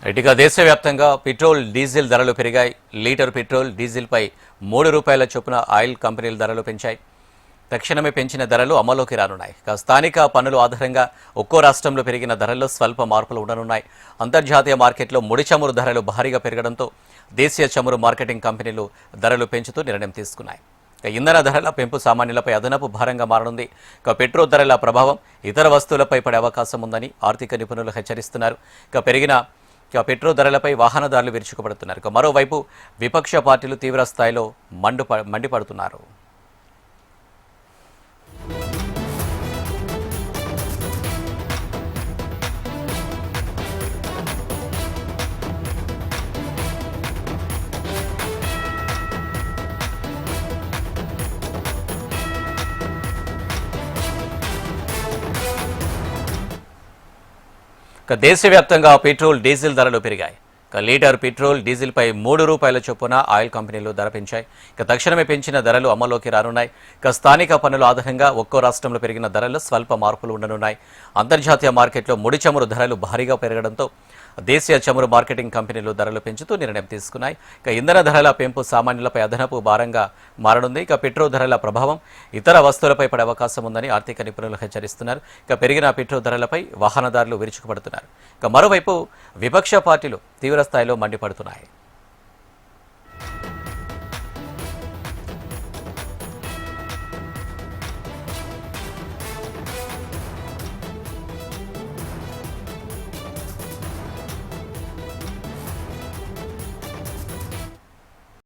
ఇటుక దేశవ్యాప్తంగా petrol diesel ధరలు పెరిగాయి. లీటర్ పెట్రోల్ డీజిల్పై ₹3 చొప్పున ఆయిల్ కంపెనీలు ధరలు పెంచాయి. తక్షణమే పెంచిన ధరలు అమల్లోకి రానున్నాయి. స్థానిక పన్నుల ఆధారంగా ఒక్కో రాష్ట్రంలో పెరిగిన ధరల్లో స్వల్ప మార్పులు ఉండనున్నాయి. అంతర్జాతీయ మార్కెట్లో ముడి చమురు ధరలు భారీగా పెరగడంతో దేశీయ చమురు మార్కెటింగ్ కంపెనీలు ధరలు పెంచుతూ నిర్ణయం తీసుకున్నాయి. ఇంధన ధరల పెంపు సామాన్యులపై అదనపు భారంగా మారనుంది. పెట్రోల్ ధరల ప్రభావం ఇతర వస్తువులపై పడే అవకాశం ఉందని ఆర్థిక నిపుణులు హెచ్చరిస్తున్నారు. పెరిగిన పెట్రోల్ ధరలపై వాహనదారులు విరుచుకుపడుతున్నారు. మరోవైపు విపక్ష పార్టీలు తీవ్ర స్థాయిలో మండిపడుతున్నారు. దేశవ్యాప్తంగా పెట్రోల్ డీజిల్ ధరలు పెరిగాయి. లీటర్ పెట్రోల్ డీజిల్పై ₹3 చొప్పున ఆయిల్ కంపెనీలు ధర పెంచాయి. తక్షణమే పెంచిన ధరలు అమల్లోకి రానున్నాయి. స్థానిక పన్నుల ఆధారంగా ఒక్కో రాష్ట్రంలో పెరిగిన ధరల్లో స్వల్ప మార్పులు ఉండనున్నాయి. అంతర్జాతీయ మార్కెట్లో ముడి చమురు ధరలు భారీగా పెరగడంతో దేశీయ చమురు మార్కెటింగ్ కంపెనీలు ధరలు పెంచుతూ నిర్ణయం తీసుకున్నాయి. ఇంధన ధరల పెంపు సామాన్యులపై అదనపు భారంగా మారనుంది. పెట్రోల్ ధరల ప్రభావం ఇతర వస్తువులపై పడే అవకాశం ఉందని ఆర్థిక నిపుణులు హెచ్చరిస్తున్నారు. పెరిగిన పెట్రోల్ ధరలపై వాహనదారులు విరుచుకుపడుతున్నారు. మరోవైపు విపక్ష పార్టీలు తీవ్ర స్థాయిలో మండిపడుతున్నాయి.